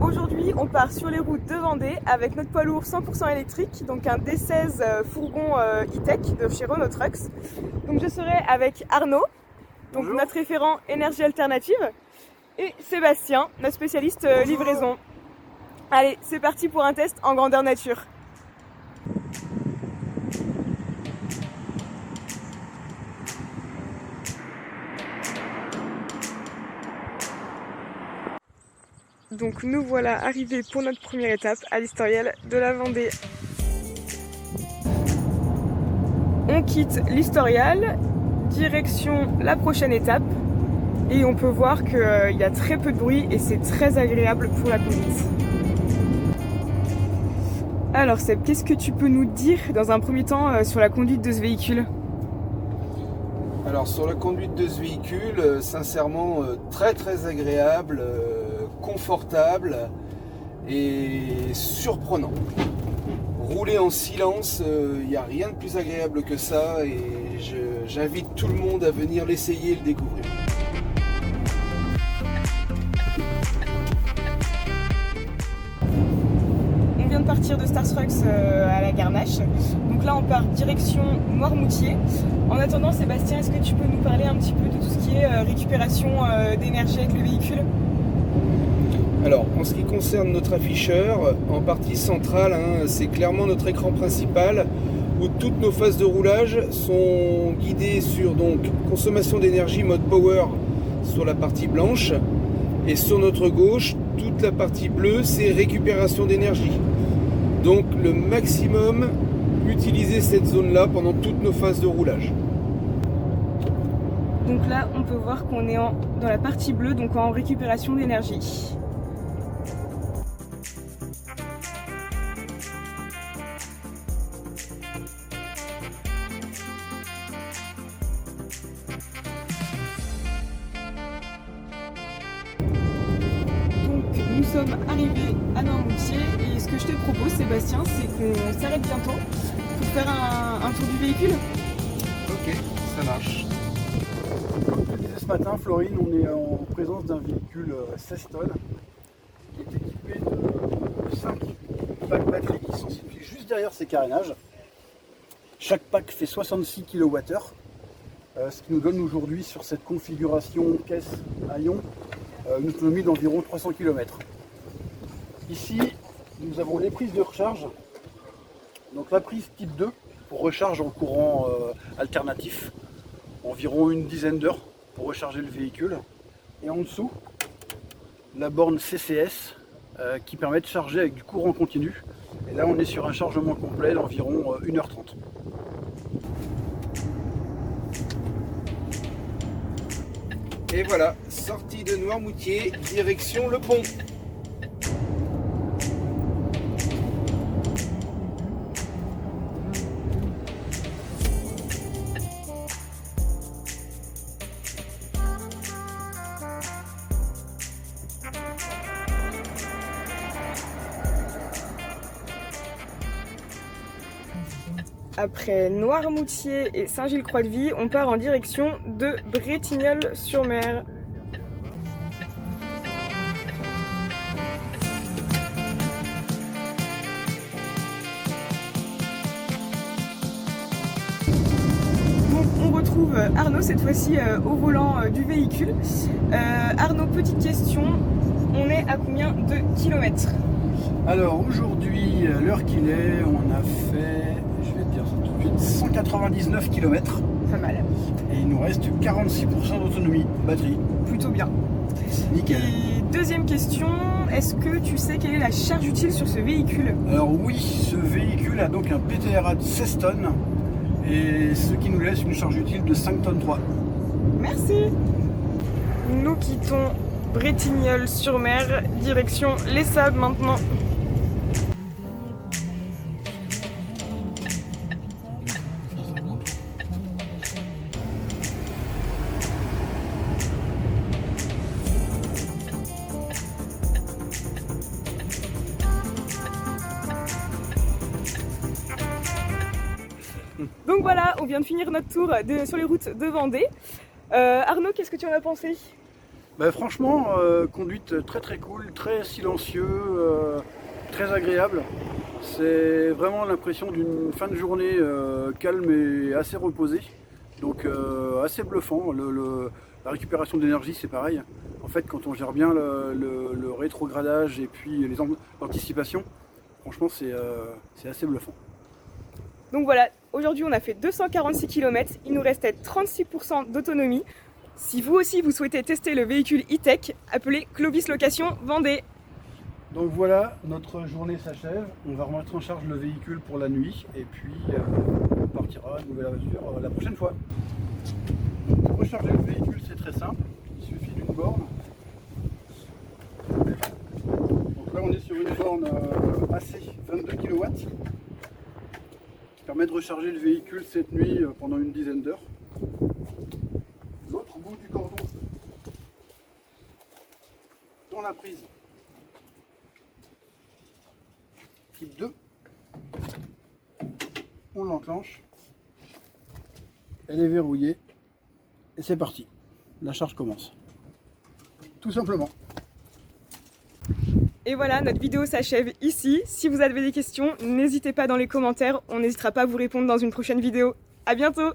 Aujourd'hui, on part sur les routes de Vendée avec notre poids lourd 100% électrique, donc un D16 fourgon e-tech de chez Renault Trucks. Donc je serai avec Arnaud, donc notre référent énergie alternative, et Sébastien, notre spécialiste livraison. Allez, c'est parti pour un test en grandeur nature. Donc nous voilà arrivés pour notre première étape à l'Historiel de la Vendée. On quitte l'Historial, direction la prochaine étape, et on peut voir qu'il y a très peu de bruit et c'est très agréable pour la conduite. Alors Seb, qu'est-ce que tu peux nous dire dans un premier temps sur la conduite de ce véhicule ? Alors sur la conduite de ce véhicule, sincèrement très agréable, confortable et surprenant. Rouler en silence, il n'y a rien de plus agréable que ça et j'invite tout le monde à venir l'essayer et le découvrir. On vient de partir de Starstrucks à la Garnache. Donc là on part direction Noirmoutier. En attendant Sébastien, est-ce que tu peux nous parler un petit peu de tout ce qui est récupération d'énergie avec le véhicule ? Alors en ce qui concerne notre afficheur, en partie centrale, c'est clairement notre écran principal où toutes nos phases de roulage sont guidées sur donc consommation d'énergie mode power sur la partie blanche et sur notre gauche, toute la partie bleue c'est récupération d'énergie. Donc le maximum, utiliser cette zone-là pendant toutes nos phases de roulage. Donc là, on peut voir qu'on est dans la partie bleue, donc en récupération d'énergie. Donc nous sommes arrivés à Noirmoutier et ce que je te propose, Sébastien, c'est qu'on s'arrête bientôt pour faire un tour du véhicule. Ok, ça marche. Comme je disais ce matin, Florine, on est en présence d'un véhicule 16 tonnes qui est équipé de 5 packs batteries qui sont situés juste derrière ces carénages. Chaque pack fait 66 kWh, ce qui nous donne aujourd'hui sur cette configuration caisse à ion une autonomie d'environ 300 km. Ici, nous avons les prises de recharge. Donc la prise type 2 pour recharge en courant alternatif, environ une dizaine d'heures pour recharger le véhicule. Et en dessous, la borne CCS qui permet de charger avec du courant continu. Et là, on est sur un chargement complet d'environ 1h30. Et voilà, sortie de Noirmoutier, direction Le Pont. Après Noirmoutier et Saint-Gilles-Croix-de-Vie, on part en direction de Bretignolles-sur-Mer. Donc on retrouve Arnaud cette fois-ci au volant du véhicule. Arnaud, petite question, on est à combien de kilomètres ? Alors aujourd'hui, à l'heure qu'il est, on a fait, je vais te dire ça tout de suite, 199 km. Pas mal. Et il nous reste 46% d'autonomie batterie. Plutôt bien. Nickel. Et deuxième question, est-ce que tu sais quelle est la charge utile sur ce véhicule ? Alors oui, ce véhicule a donc un PTRA de 16 tonnes et ce qui nous laisse une charge utile de 5 tonnes 3. Merci. Nous quittons Bretignolles-sur-Mer, direction Les Sables maintenant. Donc voilà, on vient de finir notre tour sur les routes de Vendée. Arnaud, qu'est-ce que tu en as pensé ? Franchement, conduite très très cool, très silencieux, très agréable. C'est vraiment l'impression d'une fin de journée calme et assez reposée. Donc assez bluffant. La récupération d'énergie, c'est pareil. En fait, quand on gère bien le rétrogradage et puis l'anticipation, franchement, c'est assez bluffant. Donc voilà, aujourd'hui on a fait 246 km, il nous restait 36% d'autonomie. Si vous aussi vous souhaitez tester le véhicule e-tech, appelez Clovis Location Vendée. Donc voilà, notre journée s'achève. On va remettre en charge le véhicule pour la nuit et puis on partira à nouvelle aventure la prochaine fois. Donc, pour recharger le véhicule, c'est très simple. Il suffit d'une borne. Donc là, on est sur une borne AC 22 kW qui permet de recharger le véhicule cette nuit pendant une dizaine d'heures. L'autre bout du cordon dans la prise type 2, on l'enclenche, elle est verrouillée et c'est parti, la charge commence, tout simplement. Et voilà, notre vidéo s'achève ici. Si vous avez des questions, n'hésitez pas dans les commentaires, on n'hésitera pas à vous répondre dans une prochaine vidéo. À bientôt!